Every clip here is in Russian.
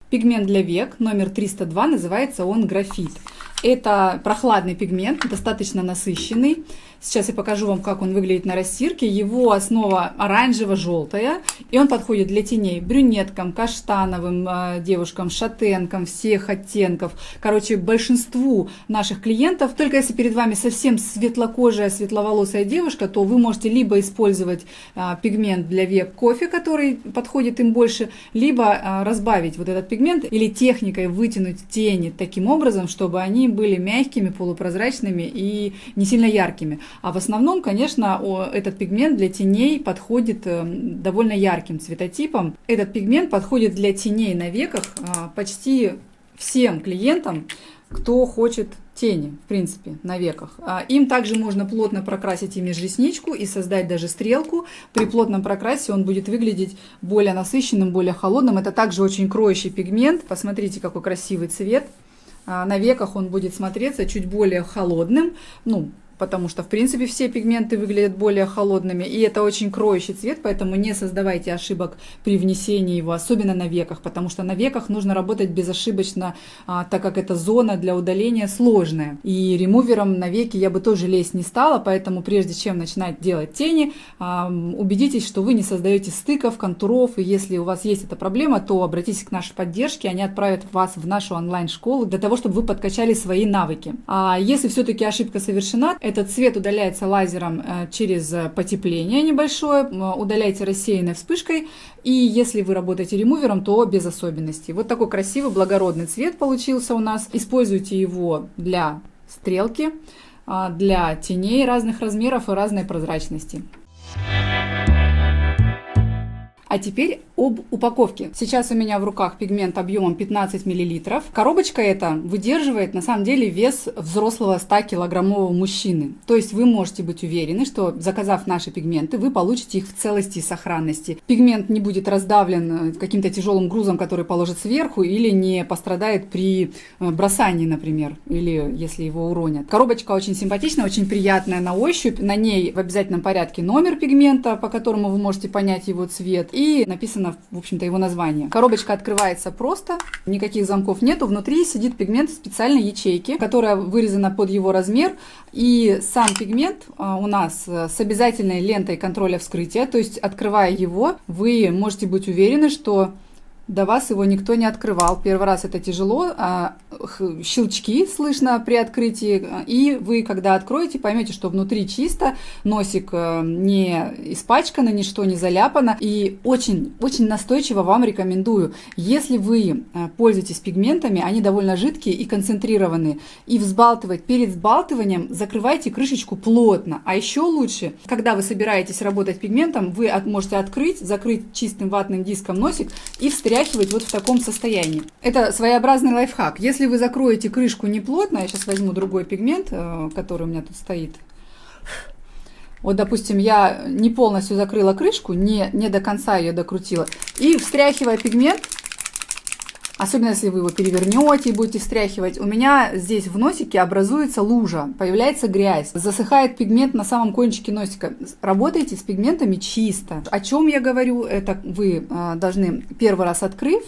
Пигмент для век номер 302, называется он графит. Это прохладный пигмент, достаточно насыщенный. Сейчас я покажу вам, как он выглядит на растирке. Его основа оранжево-желтая, и он подходит для теней брюнеткам, каштановым девушкам, шатенкам всех оттенков. Короче, большинству наших клиентов. Только если перед вами совсем светлокожая, светловолосая девушка, то вы можете либо использовать пигмент для век кофе, который подходит им больше, либо разбавить вот этот пигмент или техникой вытянуть тени таким образом, чтобы они были мягкими, полупрозрачными и не сильно яркими. А в основном, конечно, этот пигмент для теней подходит довольно ярким цветотипом. Этот пигмент подходит для теней на веках почти всем клиентам, кто хочет тени, в принципе, на веках. Им также можно плотно прокрасить и межресничку, и создать даже стрелку. При плотном прокрасе он будет выглядеть более насыщенным, более холодным. Это также очень кроющий пигмент. Посмотрите, какой красивый цвет. На веках он будет смотреться чуть более холодным, потому что, в принципе, все пигменты выглядят более холодными, и это очень кроющий цвет, поэтому не создавайте ошибок при внесении его, особенно на веках, потому что на веках нужно работать безошибочно, так как эта зона для удаления сложная. И ремувером на веки я бы тоже лезть не стала, поэтому прежде чем начинать делать тени, убедитесь, что вы не создаете стыков, контуров, и если у вас есть эта проблема, то обратитесь к нашей поддержке, они отправят вас в нашу онлайн-школу для того, чтобы вы подкачали свои навыки. А если все-таки ошибка совершена, этот цвет удаляется лазером через потепление небольшое, удаляйте рассеянной вспышкой, и если вы работаете ремувером, то без особенностей. Вот такой красивый, благородный цвет получился у нас. Используйте его для стрелки, для теней разных размеров и разной прозрачности. А теперь об упаковке. Сейчас у меня в руках пигмент объемом 15 мл. Коробочка эта выдерживает на самом деле вес взрослого 100-килограммового мужчины. То есть вы можете быть уверены, что заказав наши пигменты, вы получите их в целости и сохранности. Пигмент не будет раздавлен каким-то тяжелым грузом, который положит сверху, или не пострадает при бросании, например, или если его уронят. Коробочка очень симпатичная, очень приятная на ощупь. На ней в обязательном порядке номер пигмента, по которому вы можете понять его цвет. И написано, в общем-то, его название. Коробочка открывается просто, никаких замков нету. Внутри сидит пигмент в специальной ячейке, которая вырезана под его размер. И сам пигмент у нас с обязательной лентой контроля вскрытия. То есть, открывая его, вы можете быть уверены, что до вас его никто не открывал. Первый раз это тяжело, щелчки слышно при открытии, и вы, когда откроете, поймете, что внутри чисто, носик не испачкан, ничто не заляпано, и очень настойчиво вам рекомендую, если вы пользуетесь пигментами, они довольно жидкие и концентрированные, и перед взбалтыванием закрывайте крышечку плотно, а еще лучше, когда вы собираетесь работать пигментом, вы можете закрыть чистым ватным диском носик и встряхивать вот в таком состоянии. Это своеобразный лайфхак. Если вы закроете крышку неплотно, я сейчас возьму другой пигмент, который у меня тут стоит. Вот, допустим, я не полностью закрыла крышку, не до конца ее докрутила. И встряхивая пигмент, особенно если вы его перевернете и будете встряхивать, у меня здесь в носике образуется лужа, появляется грязь, засыхает пигмент на самом кончике носика. Работайте с пигментами чисто. О чем я говорю? Это вы должны первый раз открыв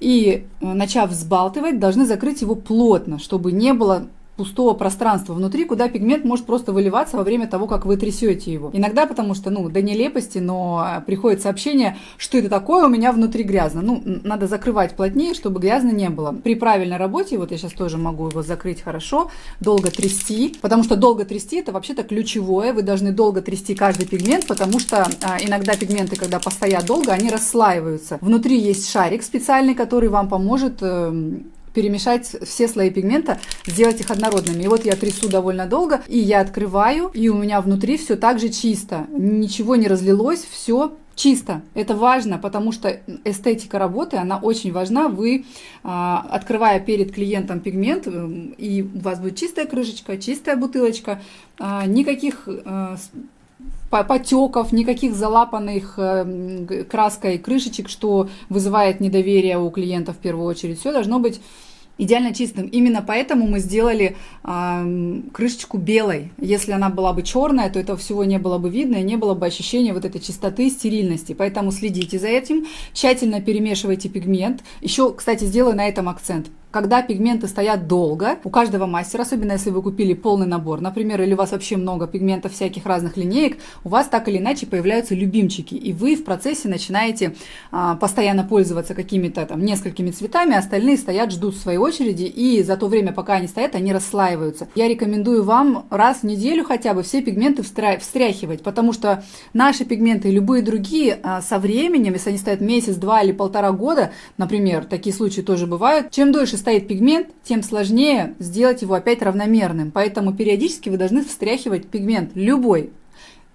и начав взбалтывать, должны закрыть его плотно, чтобы не было пустого пространства внутри, куда пигмент может просто выливаться во время того, как вы трясете его. Иногда, потому что, до нелепости, но приходит сообщение, что это такое, у меня внутри грязно. Надо закрывать плотнее, чтобы грязно не было. При правильной работе, вот я сейчас тоже могу его закрыть хорошо, долго трясти, потому что долго трясти это вообще-то ключевое, вы должны долго трясти каждый пигмент, потому что иногда пигменты, когда постоят долго, они расслаиваются. Внутри есть шарик специальный, который вам поможет перемешать все слои пигмента, сделать их однородными. И вот я трясу довольно долго, и я открываю, и у меня внутри все так же чисто. Ничего не разлилось, все чисто. Это важно, потому что эстетика работы, она очень важна. Вы, открывая перед клиентом пигмент, и у вас будет чистая крышечка, чистая бутылочка, никаких потеков, никаких залапанных краской крышечек, что вызывает недоверие у клиента в первую очередь. Все должно быть идеально чистым. Именно поэтому мы сделали крышечку белой. Если она была бы черная, то этого всего не было бы видно и не было бы ощущения вот этой чистоты, стерильности. Поэтому следите за этим, тщательно перемешивайте пигмент. Еще, кстати, сделаю на этом акцент. Когда пигменты стоят долго, у каждого мастера, особенно если вы купили полный набор, например, или у вас вообще много пигментов всяких разных линеек, у вас так или иначе появляются любимчики, и вы в процессе начинаете постоянно пользоваться какими-то там несколькими цветами, остальные стоят, ждут своей очереди, и за то время, пока они стоят, они расслаиваются. Я рекомендую вам раз в неделю хотя бы все пигменты встряхивать, потому что наши пигменты и любые другие со временем, если они стоят месяц, 2 или 1,5 года, например, такие случаи тоже бывают, чем дольше стоит пигмент, тем сложнее сделать его опять равномерным. Поэтому периодически вы должны встряхивать пигмент любой,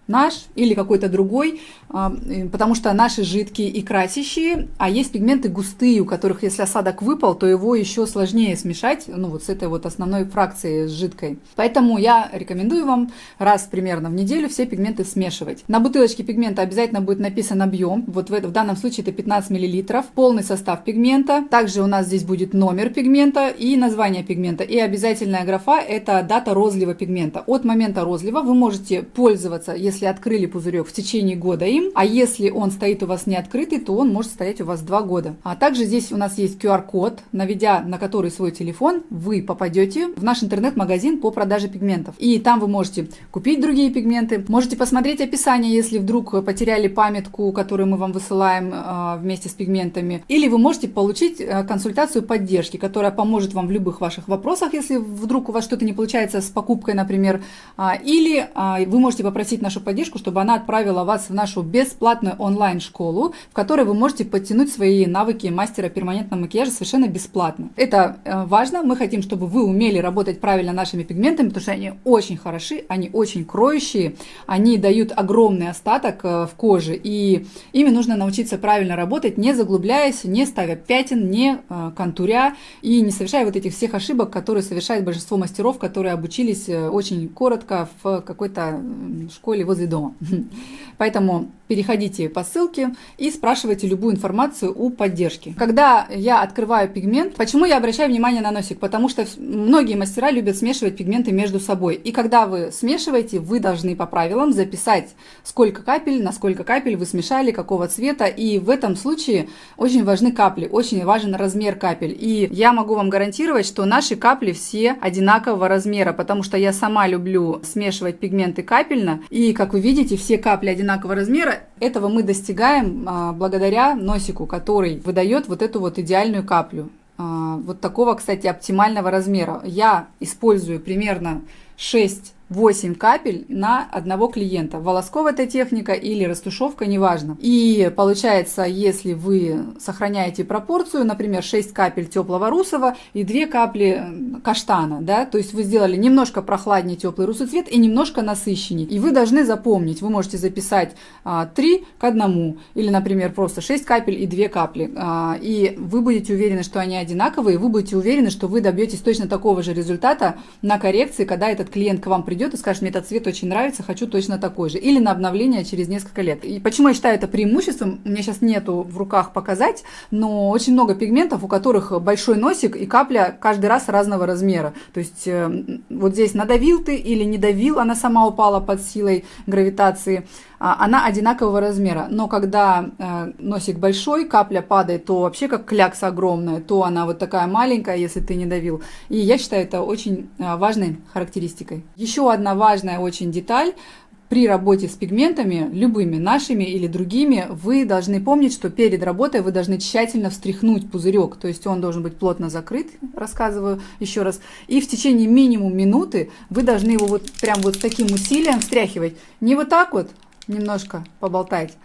наш или какой-то другой, потому что наши жидкие и красящие, а есть пигменты густые, у которых, если осадок выпал, то его еще сложнее смешать, ну вот с этой вот основной фракцией, с жидкой. Поэтому я рекомендую вам раз примерно в неделю все пигменты смешивать. На бутылочке пигмента обязательно будет написан объем, вот в данном случае это 15 мл, полный состав пигмента, также у нас здесь будет номер пигмента и название пигмента, и обязательная графа это дата розлива пигмента. От момента розлива вы можете пользоваться, если открыли пузырек, в течение года им, а если он стоит у вас не открытый, то он может стоять у вас 2 года. А также здесь у нас есть QR-код, наведя на который свой телефон, вы попадете в наш интернет-магазин по продаже пигментов. И там вы можете купить другие пигменты, можете посмотреть описание, если вдруг потеряли памятку, которую мы вам высылаем вместе с пигментами, или вы можете получить консультацию поддержки, которая поможет вам в любых ваших вопросах, если вдруг у вас что-то не получается с покупкой, например, или вы можете попросить нашу поддержку, чтобы она отправила вас в нашу бесплатную онлайн-школу, в которой вы можете подтянуть свои навыки мастера перманентного макияжа совершенно бесплатно. Это важно. Мы хотим, чтобы вы умели работать правильно нашими пигментами, потому что они очень хороши, они очень кроющие, они дают огромный остаток в коже, и ими нужно научиться правильно работать, не заглубляясь, не ставя пятен, не контуря и не совершая вот этих всех ошибок, которые совершает большинство мастеров, которые обучились очень коротко в какой-то школе возле дома. Поэтому переходите по ссылке и спрашивайте любую информацию у поддержки. Когда я открываю пигмент, почему я обращаю внимание на носик? Потому что многие мастера любят смешивать пигменты между собой. И когда вы смешиваете, вы должны по правилам записать, сколько капель, на сколько капель вы смешали, какого цвета. И в этом случае очень важны капли, очень важен размер капель. И я могу вам гарантировать, что наши капли все одинакового размера, потому что я сама люблю смешивать пигменты капельно. И, как вы видите, все капли одинакового размера. Этого мы достигаем благодаря носику, который выдает вот эту вот идеальную каплю. Вот такого, кстати, оптимального размера. Я использую примерно 6-8 капель на одного клиента. Волосковая эта техника или растушевка, неважно. И получается, если вы сохраняете пропорцию, например, 6 капель теплого русого и 2 капли каштана, да, то есть вы сделали немножко прохладнее теплый русый цвет и немножко насыщеннее. И вы должны запомнить, вы можете записать 3 к 1, или, например, просто 6 капель и 2 капли. И вы будете уверены, что они одинаковые, и вы будете уверены, что вы добьетесь точно такого же результата на коррекции, когда этот клиент к вам придет и скажет: мне этот цвет очень нравится, хочу точно такой же. Или на обновление через несколько лет. И почему я считаю это преимуществом? У меня сейчас нету в руках показать, но очень много пигментов, у которых большой носик и капля каждый раз разного размера. То есть вот здесь надавил ты или не давил, она сама упала под силой гравитации. Она одинакового размера, но когда носик большой, капля падает, то вообще как клякса огромная, то она вот такая маленькая, если ты не давил. И я считаю это очень важной характеристикой. Еще одна важная очень деталь. При работе с пигментами, любыми, нашими или другими, вы должны помнить, что перед работой вы должны тщательно встряхнуть пузырек, то есть он должен быть плотно закрыт, рассказываю еще раз, и в течение минимум минуты вы должны его вот прям вот с таким усилием встряхивать. Не вот так вот, немножко поболтать.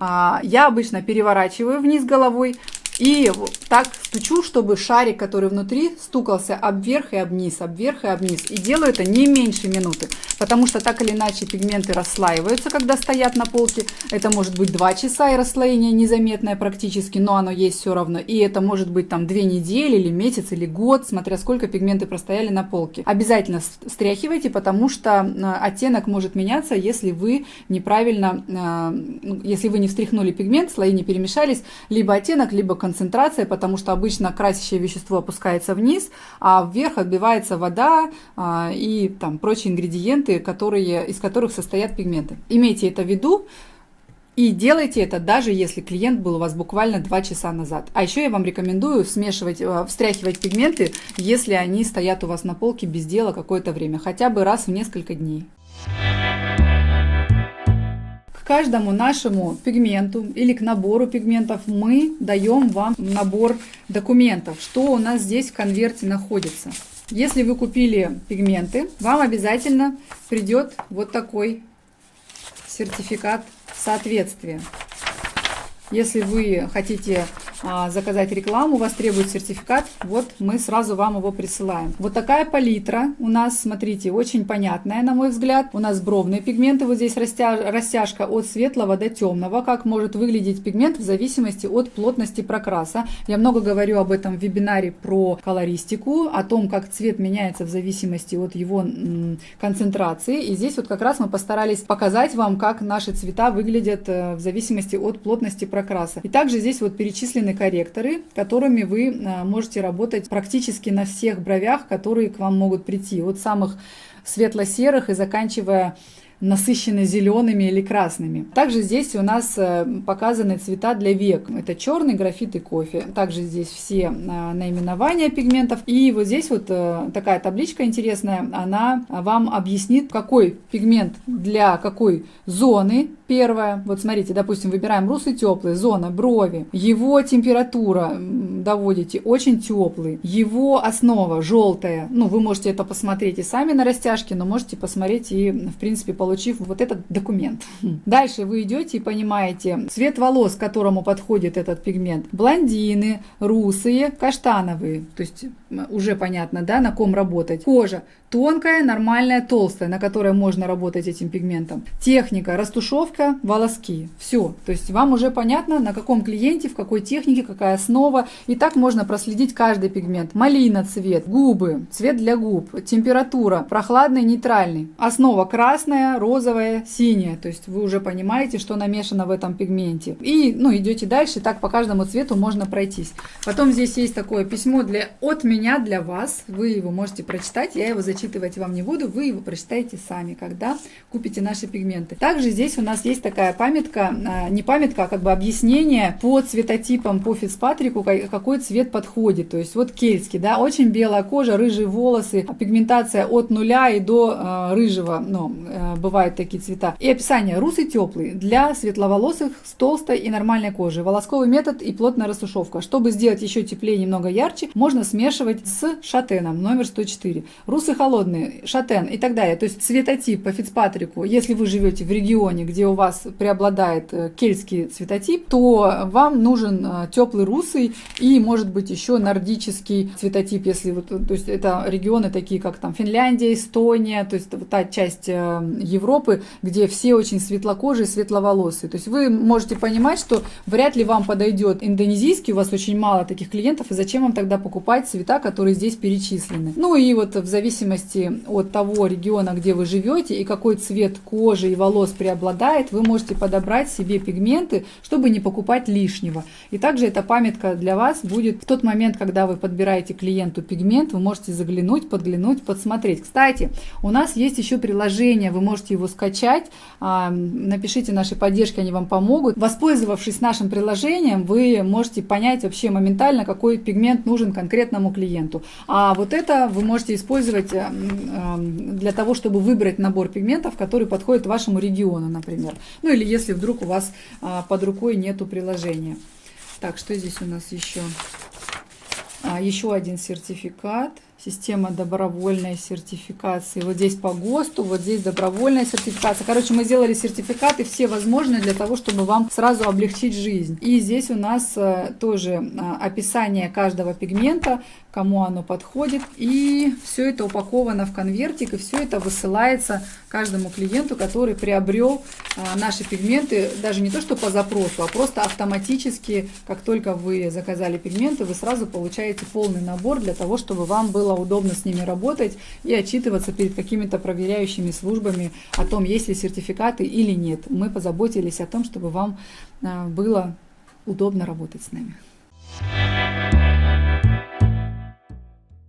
Я обычно переворачиваю вниз головой и так стучу, чтобы шарик, который внутри, стукался об верх и об низ, об верх и об низ. И делаю это не меньше минуты, потому что так или иначе пигменты расслаиваются, когда стоят на полке. Это может быть 2 часа и расслоение незаметное практически, но оно есть все равно. И это может быть там 2 недели или месяц или год, смотря сколько пигменты простояли на полке. Обязательно встряхивайте, потому что оттенок может меняться, если вы неправильно, если вы не встряхнули пигмент, слои не перемешались, либо оттенок, либо контур концентрация, потому что обычно красящее вещество опускается вниз, а вверх отбивается вода и там прочие ингредиенты, из которых состоят пигменты. Имейте это в виду. И делайте это, даже если клиент был у вас буквально 2 часа назад. А еще я вам рекомендую встряхивать пигменты, если они стоят у вас на полке без дела какое-то время, хотя бы раз в несколько дней. К каждому нашему пигменту или к набору пигментов мы даем вам набор документов, что у нас здесь в конверте находится. Если вы купили пигменты, вам обязательно придет вот такой сертификат соответствия. Если вы хотите заказать рекламу, у вас требует сертификат, вот мы сразу вам его присылаем. Вот такая палитра у нас, смотрите, очень понятная, на мой взгляд. У нас бровные пигменты, вот здесь растяжка от светлого до темного, как может выглядеть пигмент в зависимости от плотности прокраса. Я много говорю об этом в вебинаре про колористику, о том, как цвет меняется в зависимости от его концентрации. И здесь вот как раз мы постарались показать вам, как наши цвета выглядят в зависимости от плотности прокраса. И также здесь вот перечислены корректоры, которыми вы можете работать практически на всех бровях, которые к вам могут прийти. От самых светло-серых и заканчивая насыщенно зелеными или красными. Также здесь у нас показаны цвета для век. Это черный, графит и кофе. Также здесь все наименования пигментов. И вот здесь вот такая табличка интересная. Она вам объяснит, какой пигмент для какой зоны. Первое, вот смотрите, допустим, выбираем русый теплый, зона, брови. Его температура доводите очень теплый. Его основа желтая. Ну, вы можете это посмотреть и сами на растяжке, но можете посмотреть и, в принципе, получив вот этот документ. Дальше вы идете и понимаете цвет волос, к которому подходит этот пигмент. Блондины, русые, каштановые. То есть уже понятно, да, на ком работать. Кожа тонкая, нормальная, толстая, на которой можно работать этим пигментом. Техника, растушевка, волоски. Все. То есть вам уже понятно, на каком клиенте, в какой технике, какая основа. И так можно проследить каждый пигмент. Малина цвет, губы, цвет для губ, температура, прохладный, нейтральный. Основа красная, розовая, синяя. То есть вы уже понимаете, что намешано в этом пигменте. И идете дальше, так по каждому цвету можно пройтись. Потом здесь есть такое письмо от меня для вас. Вы его можете прочитать, я его зачитывать вам не буду, вы его прочитаете сами, когда купите наши пигменты. Также здесь у нас есть такая памятка, не памятка, а как бы объяснение по цветотипам, по Фицпатрику, какой цвет подходит. То есть вот кельтский, да, очень белая кожа, рыжие волосы, пигментация от нуля и до рыжего, бывают такие цвета. И описание: русый теплый для светловолосых с толстой и нормальной кожей, волосковый метод и плотная растушевка. Чтобы сделать еще теплее, немного ярче, можно смешивать с шатеном номер 104. Русый холодный, шатен и так далее. То есть цветотип по Фицпатрику, если вы живете в регионе, где у вас преобладает кельтский цветотип, то вам нужен теплый русый и, может быть, еще нордический цветотип, если то есть это регионы такие, как там Финляндия, Эстония, то есть та часть Европы, где все очень светлокожие, светловолосые. То есть вы можете понимать, что вряд ли вам подойдет индонезийский, у вас очень мало таких клиентов, и зачем вам тогда покупать цвета, которые здесь перечислены. Ну и вот в зависимости от того региона, где вы живете и какой цвет кожи и волос преобладает, вы можете подобрать себе пигменты, чтобы не покупать лишнего. И также эта памятка для вас будет в тот момент, когда вы подбираете клиенту пигмент, вы можете заглянуть, подглянуть, подсмотреть. Кстати, у нас есть еще приложение, вы можете его скачать, напишите нашей поддержке, они вам помогут. Воспользовавшись нашим приложением, вы можете понять вообще моментально, какой пигмент нужен конкретному клиенту. А вот это вы можете использовать для того, чтобы выбрать набор пигментов, который подходит вашему региону, например. Ну или если вдруг у вас под рукой нету приложения. Так, что здесь у нас еще? Еще один сертификат. Система добровольной сертификации. Вот здесь по ГОСТу, вот здесь добровольная сертификация. Короче, мы сделали сертификаты все возможные для того, чтобы вам сразу облегчить жизнь. И здесь у нас тоже описание каждого пигмента, кому оно подходит. И все это упаковано в конвертик, и все это высылается каждому клиенту, который приобрел наши пигменты, даже не то, что по запросу, а просто автоматически, как только вы заказали пигменты, вы сразу получаете полный набор для того, чтобы вам было удобно с ними работать и отчитываться перед какими-то проверяющими службами о том, есть ли сертификаты или нет. Мы позаботились о том, чтобы вам было удобно работать с нами.